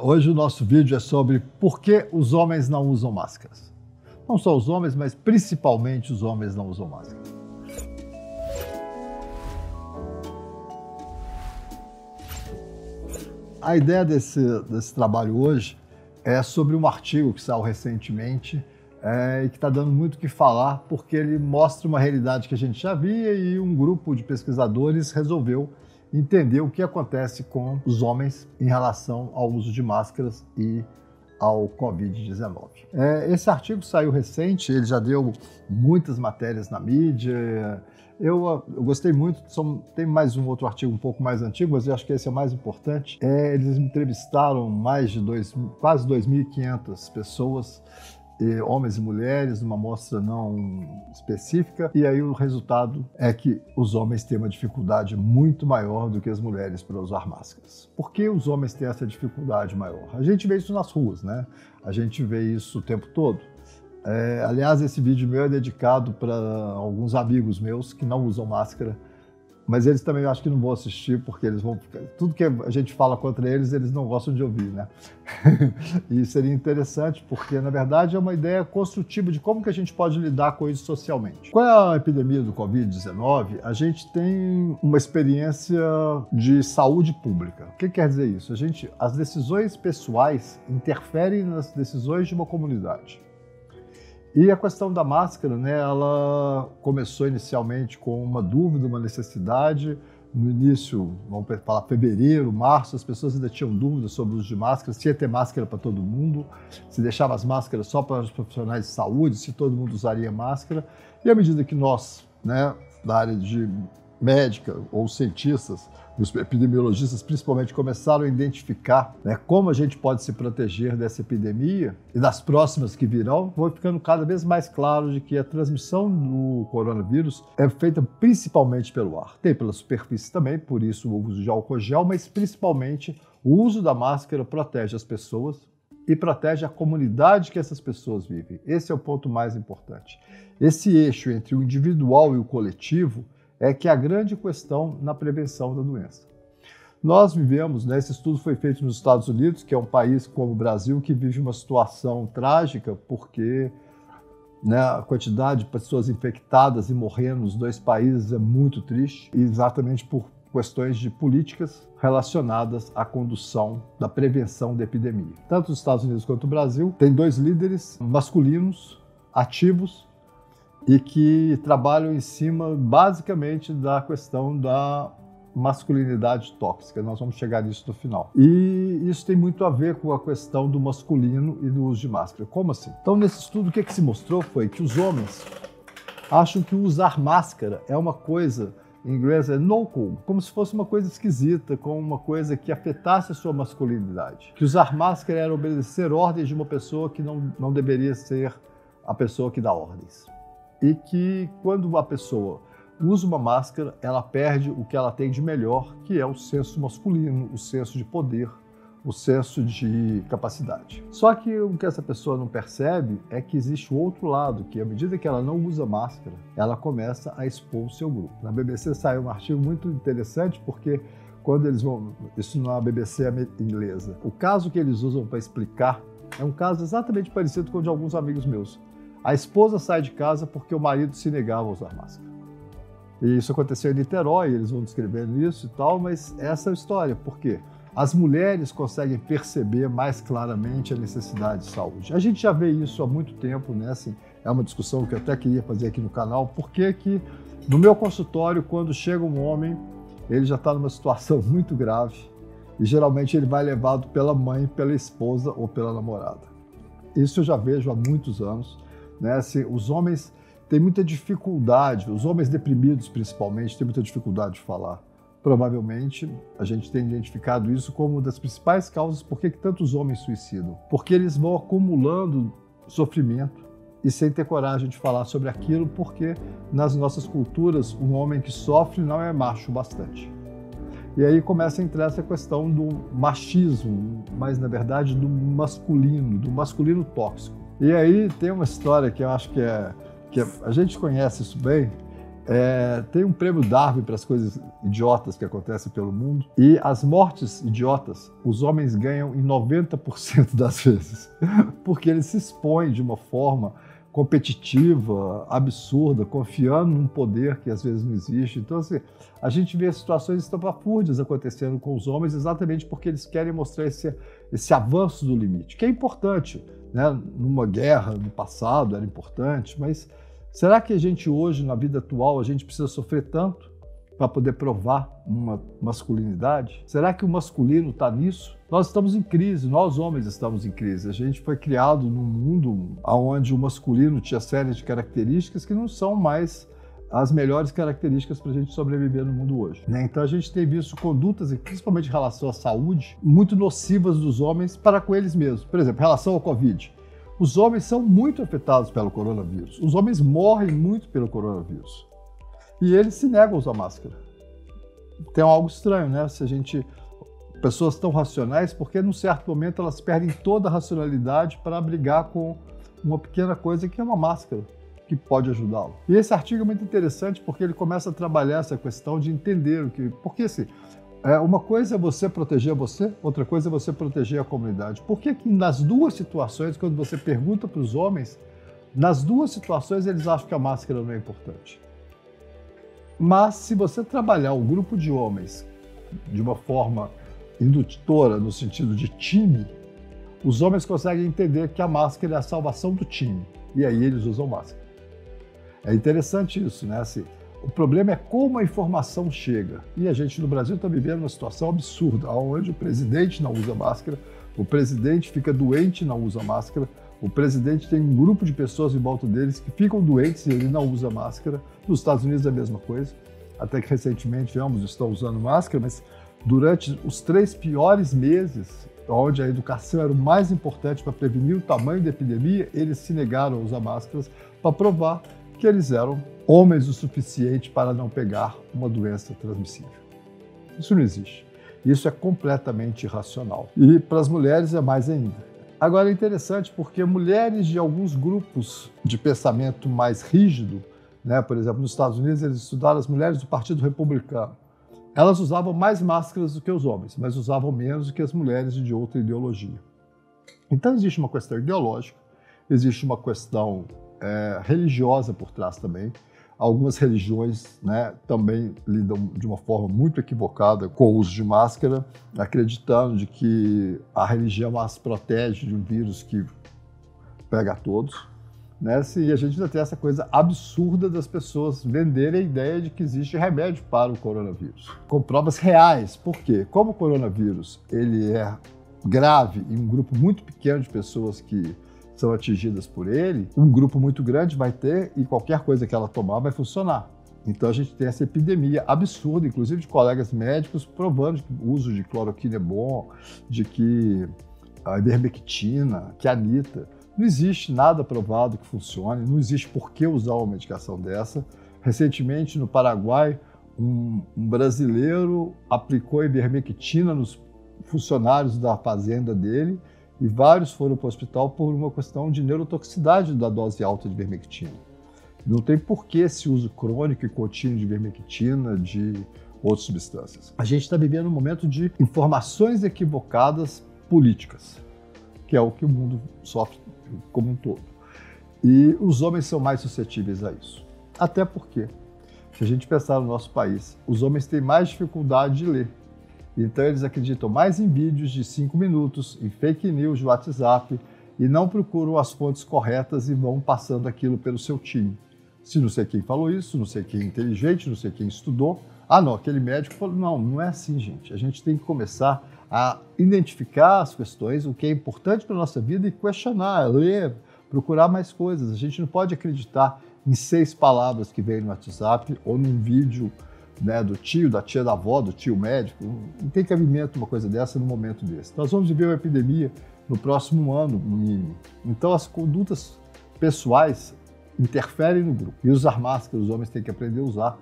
Hoje o nosso vídeo é sobre por que os homens não usam máscaras. Não só os homens, mas principalmente os homens não usam máscara. A ideia desse trabalho hoje é sobre um artigo que saiu recentemente e que está dando muito o que falar, porque ele mostra uma realidade que a gente já via e um grupo de pesquisadores resolveu entender o que acontece com os homens em relação ao uso de máscaras e ao Covid-19. Esse artigo saiu recente, ele já deu muitas matérias na mídia. Eu gostei muito, tem mais um outro artigo um pouco mais antigo, mas eu acho que esse é o mais importante. Eles entrevistaram quase 2.500 pessoas, homens e mulheres, numa amostra não específica, e aí o resultado é que os homens têm uma dificuldade muito maior do que as mulheres para usar máscaras. Por que os homens têm essa dificuldade maior? A gente vê isso nas ruas, né? A gente vê isso o tempo todo. Aliás, esse vídeo meu é dedicado para alguns amigos meus que não usam máscara, mas eles também eu acho que não vão assistir, porque eles vão ficar... Tudo que a gente fala contra eles, eles não gostam de ouvir, né? E seria interessante, porque, na verdade, é uma ideia construtiva de como que a gente pode lidar com isso socialmente. Com a epidemia do Covid-19, a gente tem uma experiência de saúde pública. O que quer dizer isso? As decisões pessoais interferem nas decisões de uma comunidade. E a questão da máscara, né, ela começou inicialmente com uma dúvida, uma necessidade. No início, vamos falar fevereiro, março, as pessoas ainda tinham dúvidas sobre o uso de máscara, se ia ter máscara para todo mundo, se deixava as máscaras só para os profissionais de saúde, se todo mundo usaria máscara. E à medida que nós, né, da área de médica ou cientistas, os epidemiologistas principalmente, começaram a identificar, né, como a gente pode se proteger dessa epidemia e das próximas que virão, foi ficando cada vez mais claro de que a transmissão do coronavírus é feita principalmente pelo ar. Tem pela superfície também, por isso o uso de álcool gel, mas principalmente o uso da máscara protege as pessoas e protege a comunidade que essas pessoas vivem. Esse é o ponto mais importante. Esse eixo entre o individual e o coletivo é que é a grande questão na prevenção da doença. Nós vivemos, né, esse estudo foi feito nos Estados Unidos, que é um país como o Brasil, que vive uma situação trágica, porque, né, a quantidade de pessoas infectadas e morrendo nos dois países é muito triste, exatamente por questões de políticas relacionadas à condução da prevenção da epidemia. Tanto os Estados Unidos quanto o Brasil têm dois líderes masculinos ativos e que trabalham em cima, basicamente, da questão da masculinidade tóxica. Nós vamos chegar nisso no final. E isso tem muito a ver com a questão do masculino e do uso de máscara. Como assim? Então, nesse estudo, o que se mostrou foi que os homens acham que usar máscara é uma coisa, em inglês é no cool, como se fosse uma coisa esquisita, como uma coisa que afetasse a sua masculinidade. Que usar máscara era obedecer ordens de uma pessoa que não deveria ser a pessoa que dá ordens. E que quando a pessoa usa uma máscara, ela perde o que ela tem de melhor, que é o senso masculino, o senso de poder, o senso de capacidade. Só que o que essa pessoa não percebe é que existe o outro lado, que à medida que ela não usa máscara, ela começa a expor o seu grupo. Na BBC saiu um artigo muito interessante, porque quando eles vão... Isso na BBC inglesa. O caso que eles usam para explicar é um caso exatamente parecido com o de alguns amigos meus. A esposa sai de casa porque o marido se negava a usar máscara. E isso aconteceu em Niterói, eles vão descrevendo isso e tal, mas essa é a história. Por quê? As mulheres conseguem perceber mais claramente a necessidade de saúde. A gente já vê isso há muito tempo, né? Assim, é uma discussão que eu até queria fazer aqui no canal. Por que que no meu consultório, quando chega um homem, ele já está numa situação muito grave e geralmente ele vai levado pela mãe, pela esposa ou pela namorada. Isso eu já vejo há muitos anos. Né? Assim, os homens têm muita dificuldade, os homens deprimidos principalmente, têm muita dificuldade de falar. Provavelmente a gente tem identificado isso como uma das principais causas por que tantos homens suicidam. Porque eles vão acumulando sofrimento e sem ter coragem de falar sobre aquilo, porque nas nossas culturas um homem que sofre não é macho bastante. E aí começa a entrar essa questão do machismo, mas na verdade do masculino tóxico. E aí tem uma história que eu acho que a gente conhece isso bem, Tem um prêmio Darwin para as coisas idiotas que acontecem pelo mundo, e as mortes idiotas os homens ganham em 90% das vezes, porque eles se expõem de uma forma competitiva, absurda, confiando num poder que às vezes não existe. Então, assim, a gente vê situações estapafúrdias acontecendo com os homens exatamente porque eles querem mostrar esse avanço do limite, que é importante, né? Numa guerra, no passado, era importante, mas será que a gente hoje, na vida atual, a gente precisa sofrer tanto para poder provar uma masculinidade? Será que o masculino está nisso? Nós estamos em crise, nós homens estamos em crise. A gente foi criado num mundo onde o masculino tinha série de características que não são mais as melhores características para a gente sobreviver no mundo hoje, né? Então a gente tem visto condutas, principalmente em relação à saúde, muito nocivas dos homens para com eles mesmos. Por exemplo, em relação ao Covid. Os homens são muito afetados pelo coronavírus. Os homens morrem muito pelo coronavírus. E eles se negam a usar máscara. Tem algo estranho, né? Pessoas tão racionais, porque num certo momento elas perdem toda a racionalidade para brigar com uma pequena coisa que é uma máscara, que pode ajudá-lo. E esse artigo é muito interessante porque ele começa a trabalhar essa questão de entender o que... Porque assim, uma coisa é você proteger você, outra coisa é você proteger a comunidade. Por que nas duas situações, quando você pergunta para os homens, nas duas situações eles acham que a máscara não é importante? Mas se você trabalhar o grupo de homens de uma forma indutora, no sentido de time, os homens conseguem entender que a máscara é a salvação do time. E aí eles usam máscara. É interessante isso, né? Assim, o problema é como a informação chega. E a gente no Brasil está vivendo uma situação absurda, onde o presidente não usa máscara, o presidente fica doente e não usa máscara, o presidente tem um grupo de pessoas em volta deles que ficam doentes e ele não usa máscara. Nos Estados Unidos é a mesma coisa. Até que recentemente ambos estão usando máscara, mas durante os 3 piores meses, onde a educação era o mais importante para prevenir o tamanho da epidemia, eles se negaram a usar máscaras para provar que eles eram homens o suficiente para não pegar uma doença transmissível. Isso não existe. Isso é completamente irracional. E para as mulheres é mais ainda. Agora é interessante porque mulheres de alguns grupos de pensamento mais rígido, né, por exemplo, nos Estados Unidos eles estudaram as mulheres do Partido Republicano. Elas usavam mais máscaras do que os homens, mas usavam menos do que as mulheres de outra ideologia. Então existe uma questão ideológica, existe uma questão religiosa por trás também. Algumas religiões, né, também lidam de uma forma muito equivocada com o uso de máscara, acreditando de que a religião as protege de um vírus que pega a todos, né? E a gente ainda tem essa coisa absurda das pessoas venderem a ideia de que existe remédio para o coronavírus, com provas reais. Por quê? Como o coronavírus ele é grave em um grupo muito pequeno de pessoas que são atingidas por ele, um grupo muito grande vai ter e qualquer coisa que ela tomar vai funcionar. Então a gente tem essa epidemia absurda, inclusive de colegas médicos provando que o uso de cloroquina é bom, de que a ivermectina, que a anita, não existe nada provado que funcione, não existe por que usar uma medicação dessa. Recentemente, no Paraguai, um brasileiro aplicou ivermectina nos funcionários da fazenda dele e vários foram para o hospital por uma questão de neurotoxicidade da dose alta de ivermectina. Não tem por que esse uso crônico e contínuo de ivermectina, de outras substâncias. A gente está vivendo um momento de informações equivocadas políticas, que é o que o mundo sofre como um todo. E os homens são mais suscetíveis a isso. Até porque, se a gente pensar no nosso país, os homens têm mais dificuldade de ler. Então eles acreditam mais em vídeos de 5 minutos, em fake news de WhatsApp e não procuram as fontes corretas e vão passando aquilo pelo seu time. Se não sei quem falou isso, não sei quem é inteligente, não sei quem estudou. Ah, não, aquele médico falou, não, não é assim, gente. A gente tem que começar a identificar as questões, o que é importante para a nossa vida e questionar, ler, procurar mais coisas. A gente não pode acreditar em 6 palavras que vem no WhatsApp ou num vídeo, né, do tio, da tia da avó, do tio médico. Não tem cabimento uma coisa dessa no momento desse. Nós vamos viver uma epidemia no próximo ano, no mínimo. Então as condutas pessoais interferem no grupo. E usar máscara, os homens têm que aprender a usar.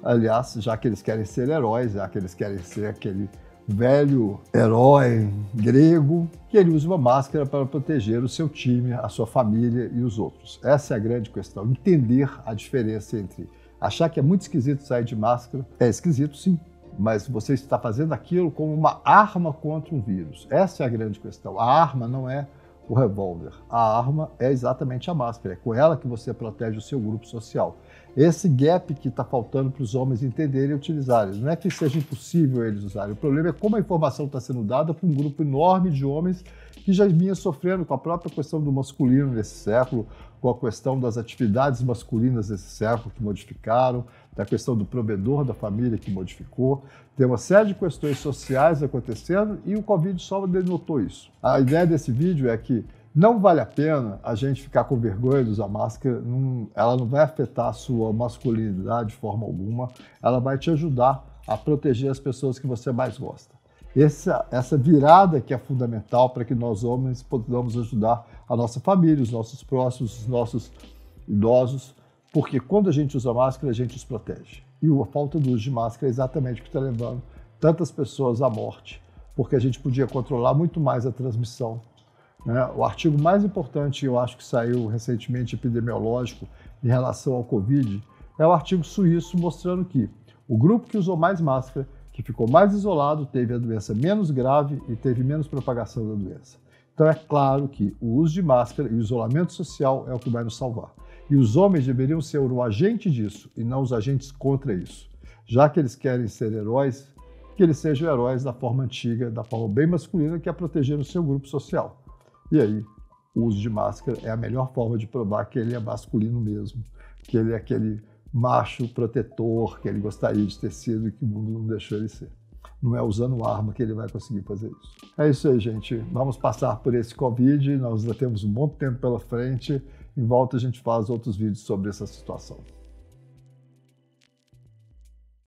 Aliás, já que eles querem ser heróis, já que eles querem ser aquele velho herói grego, que ele usa uma máscara para proteger o seu time, a sua família e os outros. Essa é a grande questão, entender a diferença entre Achar que é muito esquisito sair de máscara, é esquisito sim, mas você está fazendo aquilo como uma arma contra um vírus. Essa é a grande questão. A arma não é o revólver, a arma é exatamente a máscara, é com ela que você protege o seu grupo social. Esse gap que está faltando para os homens entenderem e utilizarem. Não é que seja impossível eles usarem, o problema é como a informação está sendo dada para um grupo enorme de homens que já vinha sofrendo com a própria questão do masculino nesse século, com a questão das atividades masculinas desse século que modificaram, da questão do provedor da família que modificou. Tem uma série de questões sociais acontecendo e o Covid só denotou isso. A ideia desse vídeo é que não vale a pena a gente ficar com vergonha de usar máscara, ela não vai afetar a sua masculinidade de forma alguma, ela vai te ajudar a proteger as pessoas que você mais gosta. Essa virada que é fundamental para que nós homens possamos ajudar a nossa família, os nossos próximos, os nossos idosos, porque quando a gente usa máscara, a gente os protege. E a falta do uso de máscara é exatamente o que está levando tantas pessoas à morte, porque a gente podia controlar muito mais a transmissão. O artigo mais importante, eu acho que saiu recentemente, epidemiológico, em relação ao Covid, é o artigo suíço mostrando que o grupo que usou mais máscara, que ficou mais isolado, teve a doença menos grave e teve menos propagação da doença. Então é claro que o uso de máscara e o isolamento social é o que vai nos salvar. E os homens deveriam ser o agente disso e não os agentes contra isso. Já que eles querem ser heróis, que eles sejam heróis da forma antiga, da forma bem masculina, que é proteger o seu grupo social. E aí, o uso de máscara é a melhor forma de provar que ele é masculino mesmo, que ele é aquele macho protetor que ele gostaria de ter sido e que o mundo não deixou ele ser. Não é usando arma que ele vai conseguir fazer isso. É isso aí, gente. Vamos passar por esse Covid, nós ainda temos um bom tempo pela frente. Em volta a gente faz outros vídeos sobre essa situação.